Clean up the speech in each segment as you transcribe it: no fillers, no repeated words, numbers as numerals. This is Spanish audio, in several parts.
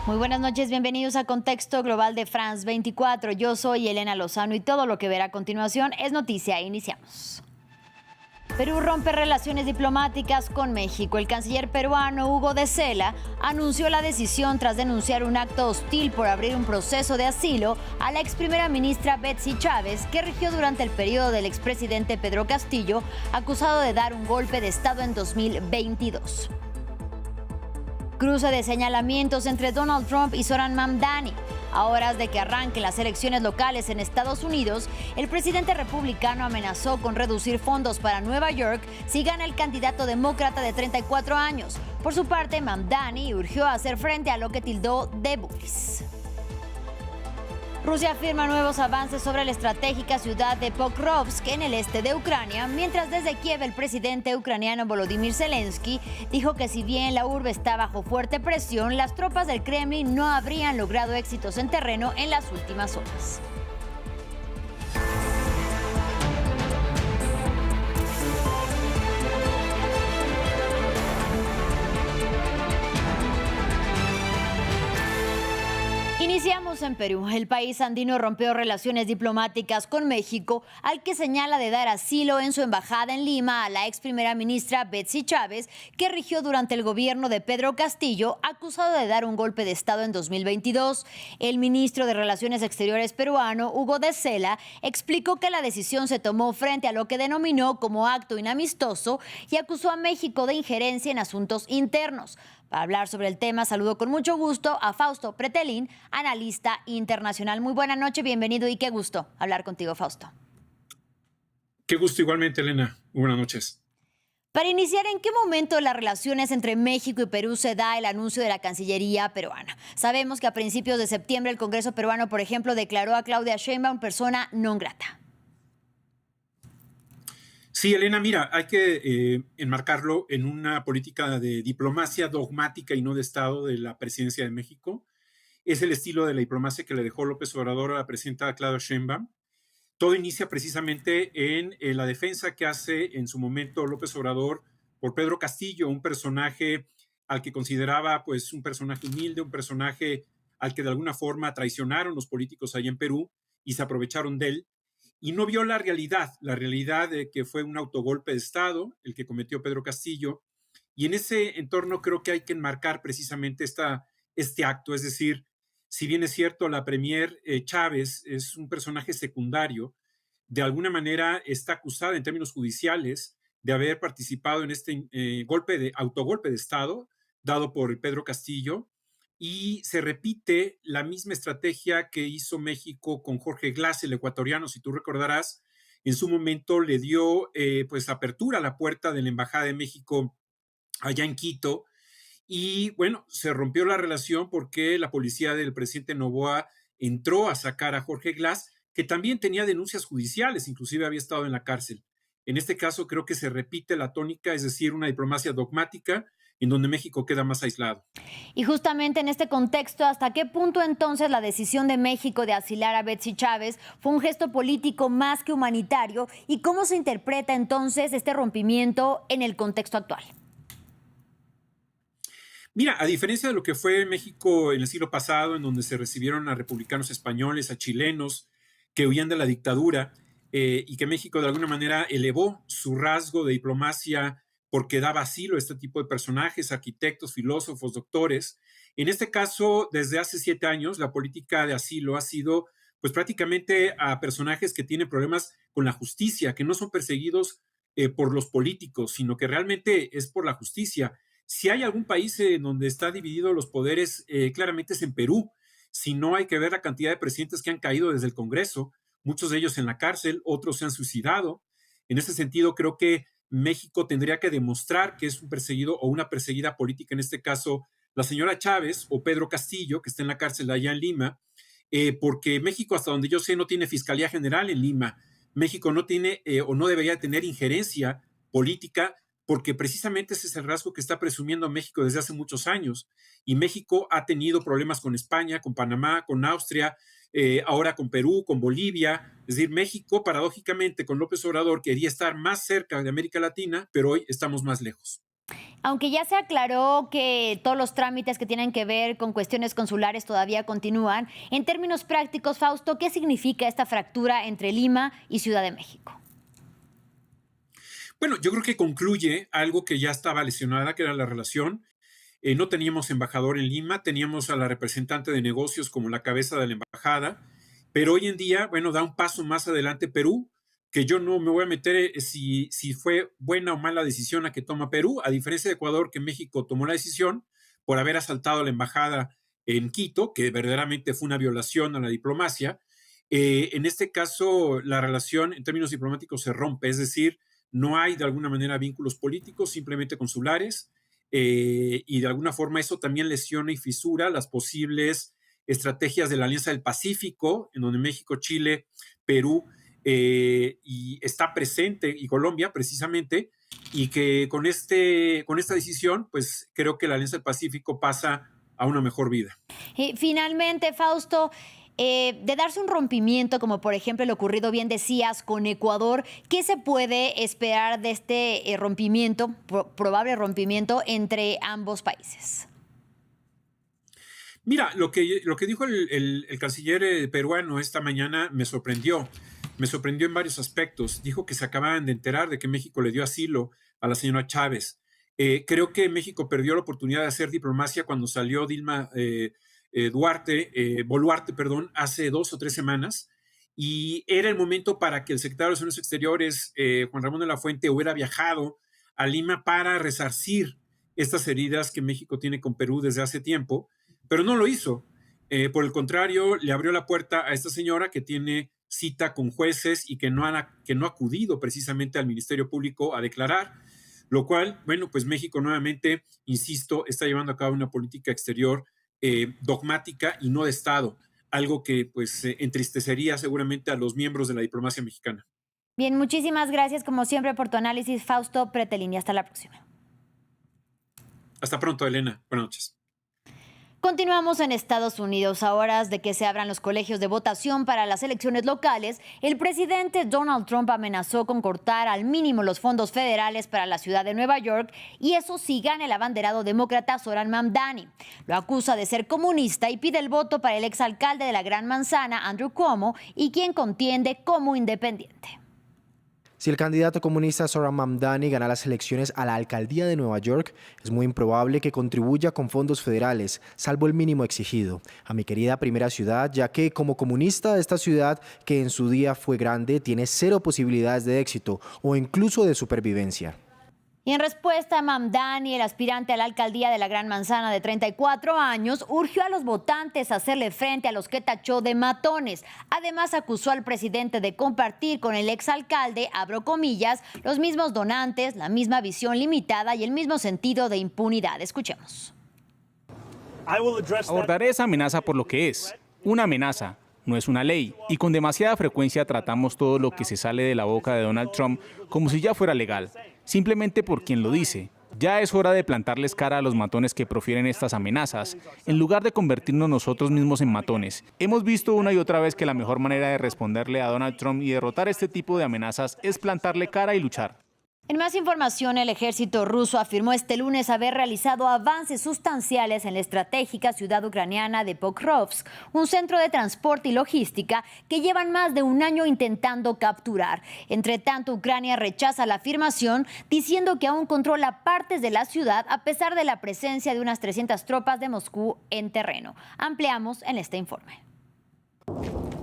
Muy buenas noches, bienvenidos a Contexto Global de France 24. Yo soy Elena Lozano y todo lo que verá a continuación es noticia. Iniciamos. Perú rompe relaciones diplomáticas con México. El canciller peruano Hugo de Sela anunció la decisión tras denunciar un acto hostil por abrir un proceso de asilo a la ex primera ministra Betsy Chávez, que rigió durante el periodo del expresidente Pedro Castillo, acusado de dar un golpe de Estado en 2022. Cruce de señalamientos entre Donald Trump y Zoran Mamdani. A horas de que arranquen las elecciones locales en Estados Unidos, el presidente republicano amenazó con reducir fondos para Nueva York si gana el candidato demócrata de 34 años. Por su parte, Mamdani urgió a hacer frente a lo que tildó de bullies. Rusia afirma nuevos avances sobre la estratégica ciudad de Pokrovsk en el este de Ucrania, mientras desde Kiev el presidente ucraniano Volodymyr Zelensky dijo que si bien la urbe está bajo fuerte presión, las tropas del Kremlin no habrían logrado éxitos en terreno en las últimas horas. Iniciamos en Perú. El país andino rompió relaciones diplomáticas con México, al que señala de dar asilo en su embajada en Lima a la ex primera ministra Betsy Chávez, que rigió durante el gobierno de Pedro Castillo, acusado de dar un golpe de Estado en 2022. El ministro de Relaciones Exteriores peruano, Hugo de Sela, explicó que la decisión se tomó frente a lo que denominó como acto inamistoso y acusó a México de injerencia en asuntos internos. Para hablar sobre el tema, saludo con mucho gusto a Fausto Pretelín, analista internacional. Muy buena noche, bienvenido y qué gusto hablar contigo, Fausto. Qué gusto igualmente, Elena. Muy buenas noches. Para iniciar, ¿en qué momento de las relaciones entre México y Perú se da el anuncio de la Cancillería peruana? Sabemos que a principios de septiembre el Congreso peruano, por ejemplo, declaró a Claudia Sheinbaum persona non grata. Sí, Elena, mira, hay que enmarcarlo en una política de diplomacia dogmática y no de Estado de la presidencia de México. Es el estilo de la diplomacia que le dejó López Obrador a la presidenta Claudia Sheinbaum. Todo inicia precisamente en la defensa que hace en su momento López Obrador por Pedro Castillo, un personaje al que consideraba pues un personaje humilde, un personaje al que de alguna forma traicionaron los políticos allá en Perú y se aprovecharon de él. Y no vio la realidad de que fue un autogolpe de Estado el que cometió Pedro Castillo. Y en ese entorno creo que hay que enmarcar precisamente este acto, es decir, si bien es cierto, la premier Chávez es un personaje secundario, de alguna manera está acusada en términos judiciales de haber participado en este autogolpe de Estado dado por Pedro Castillo, y se repite la misma estrategia que hizo México con Jorge Glass, el ecuatoriano, si tú recordarás, en su momento le dio pues apertura a la puerta de la Embajada de México allá en Quito, y bueno, se rompió la relación porque la policía del presidente Noboa entró a sacar a Jorge Glass, que también tenía denuncias judiciales, inclusive había estado en la cárcel. En este caso creo que se repite la tónica, es decir, una diplomacia dogmática en donde México queda más aislado. Y justamente en este contexto, ¿hasta qué punto entonces la decisión de México de asilar a Betsy Chávez fue un gesto político más que humanitario? ¿Y cómo se interpreta entonces este rompimiento en el contexto actual? Mira, a diferencia de lo que fue México en el siglo pasado, en donde se recibieron a republicanos españoles, a chilenos que huían de la dictadura, y que México de alguna manera elevó su rasgo de diplomacia porque daba asilo a este tipo de personajes, arquitectos, filósofos, doctores. En este caso, desde hace 7 años, la política de asilo ha sido pues prácticamente a personajes que tienen problemas con la justicia, que no son perseguidos por los políticos, sino que realmente es por la justicia. Si hay algún país en donde está dividido los poderes, claramente es en Perú. Si no, hay que ver la cantidad de presidentes que han caído desde el Congreso, muchos de ellos en la cárcel, otros se han suicidado. En ese sentido, creo que México tendría que demostrar que es un perseguido o una perseguida política, en este caso la señora Chávez o Pedro Castillo, que está en la cárcel allá en Lima, porque México, hasta donde yo sé, no tiene Fiscalía General en Lima. México no tiene o no debería tener injerencia política, porque precisamente ese es el rasgo que está presumiendo México desde hace muchos años. Y México ha tenido problemas con España, con Panamá, con Austria, ahora con Perú, con Bolivia. Es decir, México, paradójicamente, con López Obrador, quería estar más cerca de América Latina, pero hoy estamos más lejos. Aunque ya se aclaró que todos los trámites que tienen que ver con cuestiones consulares todavía continúan, en términos prácticos, Fausto, ¿qué significa esta fractura entre Lima y Ciudad de México? Bueno, yo creo que concluye algo que ya estaba lesionada, que era la relación. No teníamos embajador en Lima, teníamos a la representante de negocios como la cabeza de la embajada, pero hoy en día, bueno, da un paso más adelante Perú, que yo no me voy a meter si fue buena o mala decisión la que toma Perú, a diferencia de Ecuador, que México tomó la decisión por haber asaltado a la embajada en Quito, que verdaderamente fue una violación a la diplomacia. En este caso, la relación en términos diplomáticos se rompe, es decir, no hay de alguna manera vínculos políticos, simplemente consulares, y de alguna forma eso también lesiona y fisura las posibles estrategias de la Alianza del Pacífico, en donde México, Chile, Perú y está presente, y Colombia precisamente, y que con esta decisión, pues creo que la Alianza del Pacífico pasa a una mejor vida. Y finalmente, Fausto, de darse un rompimiento, como por ejemplo lo ocurrido, bien decías, con Ecuador, ¿qué se puede esperar de este rompimiento, probable rompimiento entre ambos países? Mira, lo que dijo el canciller peruano esta mañana me sorprendió. Me sorprendió en varios aspectos. Dijo que se acababan de enterar de que México le dio asilo a la señora Chávez. Creo que México perdió la oportunidad de hacer diplomacia cuando salió Dilma Boluarte, perdón, hace 2 o 3 semanas. Y era el momento para que el secretario de Relaciones Exteriores, Juan Ramón de la Fuente, hubiera viajado a Lima para resarcir estas heridas que México tiene con Perú desde hace tiempo, pero no lo hizo. Por el contrario, le abrió la puerta a esta señora que tiene cita con jueces y que no ha acudido precisamente al Ministerio Público a declarar, lo cual, bueno, pues México nuevamente, insisto, está llevando a cabo una política exterior dogmática y no de Estado, algo que pues entristecería seguramente a los miembros de la diplomacia mexicana. Bien, muchísimas gracias como siempre por tu análisis, Fausto Pretelini. Hasta la próxima. Hasta pronto, Elena. Buenas noches. Continuamos en Estados Unidos. A horas de que se abran los colegios de votación para las elecciones locales, el presidente Donald Trump amenazó con cortar al mínimo los fondos federales para la ciudad de Nueva York, y eso si gana el abanderado demócrata Zohran Mamdani. Lo acusa de ser comunista y pide el voto para el exalcalde de la Gran Manzana, Andrew Cuomo, y quien contiende como independiente. Si el candidato comunista Zohran Mamdani gana las elecciones a la alcaldía de Nueva York, es muy improbable que contribuya con fondos federales, salvo el mínimo exigido, a mi querida primera ciudad, ya que como comunista esta ciudad, que en su día fue grande, tiene cero posibilidades de éxito o incluso de supervivencia. Y en respuesta, Mamdani, el aspirante a la alcaldía de la Gran Manzana de 34 años, urgió a los votantes a hacerle frente a los que tachó de matones. Además, acusó al presidente de compartir con el exalcalde, abro comillas, los mismos donantes, la misma visión limitada y el mismo sentido de impunidad. Escuchemos. Abordaré esa amenaza por lo que es, una amenaza. No es una ley, y con demasiada frecuencia tratamos todo lo que se sale de la boca de Donald Trump como si ya fuera legal, simplemente por quien lo dice. Ya es hora de plantarles cara a los matones que profieren estas amenazas, en lugar de convertirnos nosotros mismos en matones. Hemos visto una y otra vez que la mejor manera de responderle a Donald Trump y derrotar este tipo de amenazas es plantarle cara y luchar. En más información, el ejército ruso afirmó este lunes haber realizado avances sustanciales en la estratégica ciudad ucraniana de Pokrovsk, un centro de transporte y logística que llevan más de un año intentando capturar. Entre tanto, Ucrania rechaza la afirmación, diciendo que aún controla partes de la ciudad a pesar de la presencia de unas 300 tropas de Moscú en terreno. Ampliamos en este informe.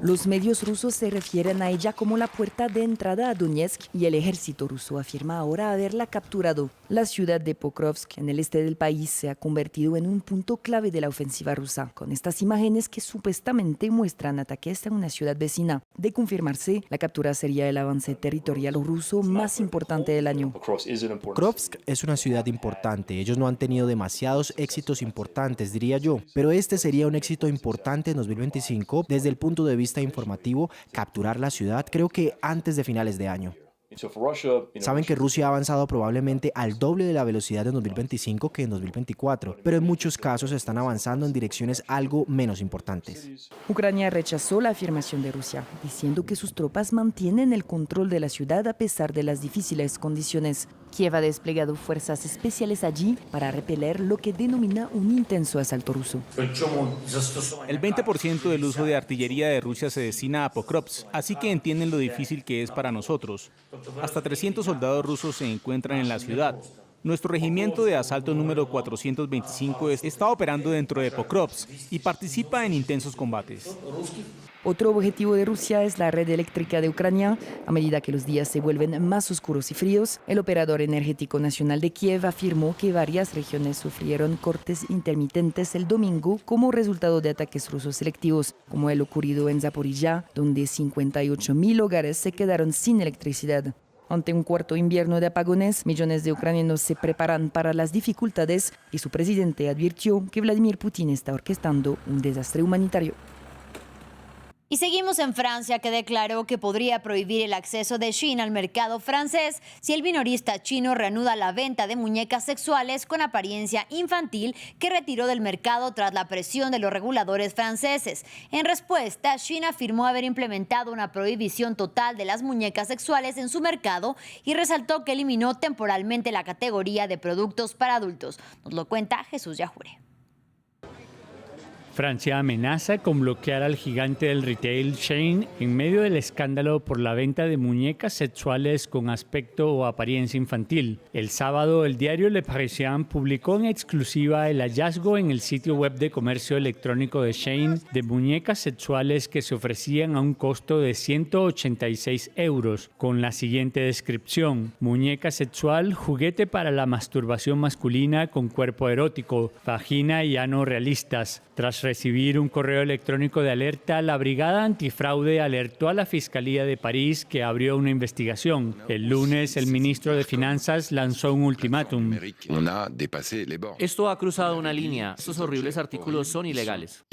Los medios rusos se refieren a ella como la puerta de entrada a Donetsk y el ejército ruso afirma ahora haberla capturado. La ciudad de Pokrovsk, en el este del país, se ha convertido en un punto clave de la ofensiva rusa, con estas imágenes que supuestamente muestran ataques a una ciudad vecina. De confirmarse, la captura sería el avance territorial ruso más importante del año. Pokrovsk es una ciudad importante. Ellos no han tenido demasiados éxitos importantes, diría yo, pero este sería un éxito importante en 2025 desde el punto de vista informativo, capturar la ciudad, creo que antes de finales de año. Saben que Rusia ha avanzado probablemente al doble de la velocidad en 2025 que en 2024, pero en muchos casos están avanzando en direcciones algo menos importantes. Ucrania rechazó la afirmación de Rusia, diciendo que sus tropas mantienen el control de la ciudad a pesar de las difíciles condiciones. Kiev ha desplegado fuerzas especiales allí para repeler lo que denomina un intenso asalto ruso. El 20% del uso de artillería de Rusia se destina a Pokrovsk, así que entienden lo difícil que es para nosotros. Hasta 300 soldados rusos se encuentran en la ciudad. Nuestro regimiento de asalto número 425 está operando dentro de Pokrovsk y participa en intensos combates. Otro objetivo de Rusia es la red eléctrica de Ucrania. A medida que los días se vuelven más oscuros y fríos, el operador energético nacional de Kiev afirmó que varias regiones sufrieron cortes intermitentes el domingo como resultado de ataques rusos selectivos, como el ocurrido en Zaporizhia, donde 58.000 hogares se quedaron sin electricidad. Ante un cuarto invierno de apagones, millones de ucranianos se preparan para las dificultades y su presidente advirtió que Vladimir Putin está orquestando un desastre humanitario. Y seguimos en Francia, que declaró que podría prohibir el acceso de Shein al mercado francés si el minorista chino reanuda la venta de muñecas sexuales con apariencia infantil que retiró del mercado tras la presión de los reguladores franceses. En respuesta, Shein afirmó haber implementado una prohibición total de las muñecas sexuales en su mercado y resaltó que eliminó temporalmente la categoría de productos para adultos. Nos lo cuenta Jesús Yajure. Francia amenaza con bloquear al gigante del retail Shein en medio del escándalo por la venta de muñecas sexuales con aspecto o apariencia infantil. El sábado, el diario Le Parisien publicó en exclusiva el hallazgo en el sitio web de comercio electrónico de Shein de muñecas sexuales que se ofrecían a un costo de 186 €, con la siguiente descripción: muñeca sexual, juguete para la masturbación masculina con cuerpo erótico, vagina y ano realistas. Tras recibir un correo electrónico de alerta, la Brigada Antifraude alertó a la Fiscalía de París, que abrió una investigación. El lunes, el ministro de Finanzas lanzó un ultimátum. Esto ha cruzado una línea. Estos horribles artículos son ilegales.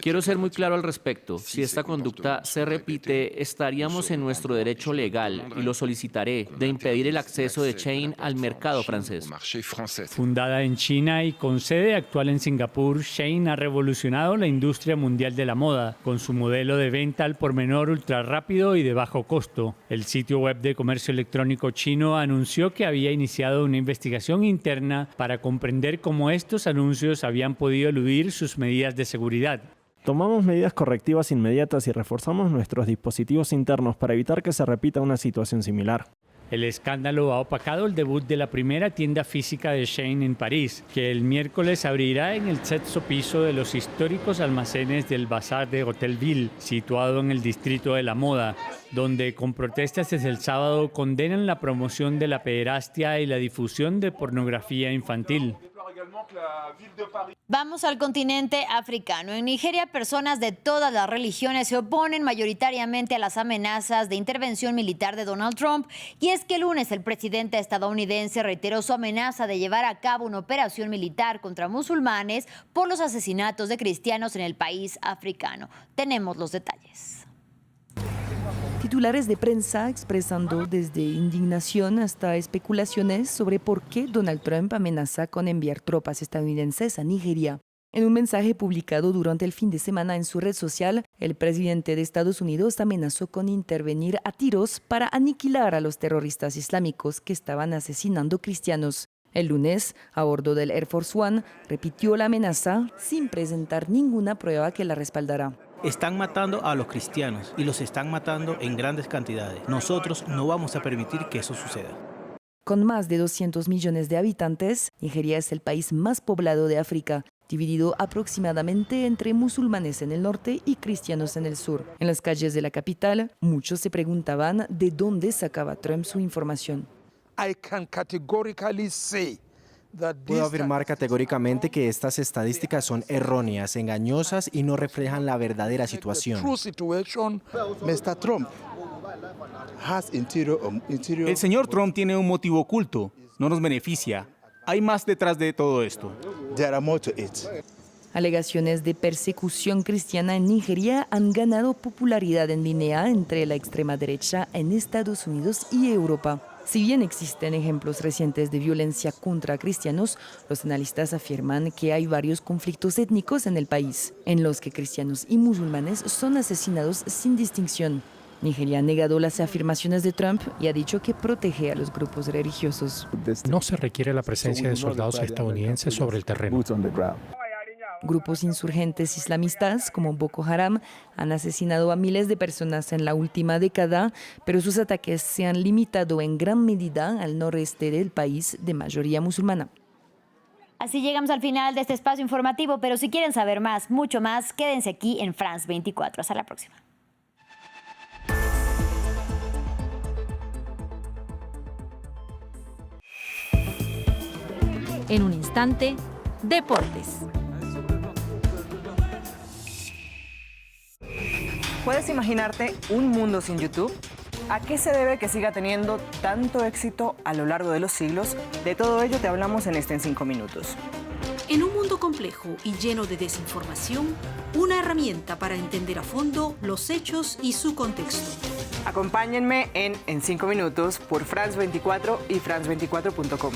Quiero ser muy claro al respecto. Si esta conducta se repite, estaríamos en nuestro derecho legal, y lo solicitaré, de impedir el acceso de Shein al mercado francés. Fundada en China y con sede actual en Singapur, Shein ha revolucionado la industria mundial de la moda, con su modelo de venta al por menor ultra rápido y de bajo costo. El sitio web de comercio electrónico chino anunció que había iniciado una investigación interna para comprender cómo estos anuncios habían podido eludir sus medidas de seguridad. Tomamos medidas correctivas inmediatas y reforzamos nuestros dispositivos internos para evitar que se repita una situación similar. El escándalo ha opacado el debut de la primera tienda física de Shein en París, que el miércoles abrirá en el sexto piso de los históricos almacenes del Bazar de Hôtel-Ville, situado en el distrito de la moda, donde con protestas desde el sábado condenan la promoción de la pederastia y la difusión de pornografía infantil. Vamos al continente africano. En Nigeria, personas de todas las religiones se oponen mayoritariamente a las amenazas de intervención militar de Donald Trump. Y es que el lunes el presidente estadounidense reiteró su amenaza de llevar a cabo una operación militar contra musulmanes por los asesinatos de cristianos en el país africano. Tenemos los detalles. Titulares de prensa expresando desde indignación hasta especulaciones sobre por qué Donald Trump amenaza con enviar tropas estadounidenses a Nigeria. En un mensaje publicado durante el fin de semana en su red social, el presidente de Estados Unidos amenazó con intervenir a tiros para aniquilar a los terroristas islámicos que estaban asesinando cristianos. El lunes, a bordo del Air Force One, repitió la amenaza sin presentar ninguna prueba que la respaldara. Están matando a los cristianos y los están matando en grandes cantidades. Nosotros no vamos a permitir que eso suceda. Con más de 200 millones de habitantes, Nigeria es el país más poblado de África, dividido aproximadamente entre musulmanes en el norte y cristianos en el sur. En las calles de la capital, muchos se preguntaban de dónde sacaba Trump su información. Puedo afirmar categóricamente que estas estadísticas son erróneas, engañosas y no reflejan la verdadera situación. El señor Trump tiene un motivo oculto. No nos beneficia. Hay más detrás de todo esto. Alegaciones de persecución cristiana en Nigeria han ganado popularidad en línea entre la extrema derecha en Estados Unidos y Europa. Si bien existen ejemplos recientes de violencia contra cristianos, los analistas afirman que hay varios conflictos étnicos en el país, en los que cristianos y musulmanes son asesinados sin distinción. Nigeria ha negado las afirmaciones de Trump y ha dicho que protege a los grupos religiosos. No se requiere la presencia de soldados estadounidenses sobre el terreno. Grupos insurgentes islamistas como Boko Haram han asesinado a miles de personas en la última década, pero sus ataques se han limitado en gran medida al noreste del país de mayoría musulmana. Así llegamos al final de este espacio informativo, pero si quieren saber más, mucho más, quédense aquí en France 24. Hasta la próxima. En un instante, deportes. ¿Puedes imaginarte un mundo sin YouTube? ¿A qué se debe que siga teniendo tanto éxito a lo largo de los siglos? De todo ello te hablamos en En 5 minutos. En un mundo complejo y lleno de desinformación, una herramienta para entender a fondo los hechos y su contexto. Acompáñenme en 5 minutos por France 24 y France24.com.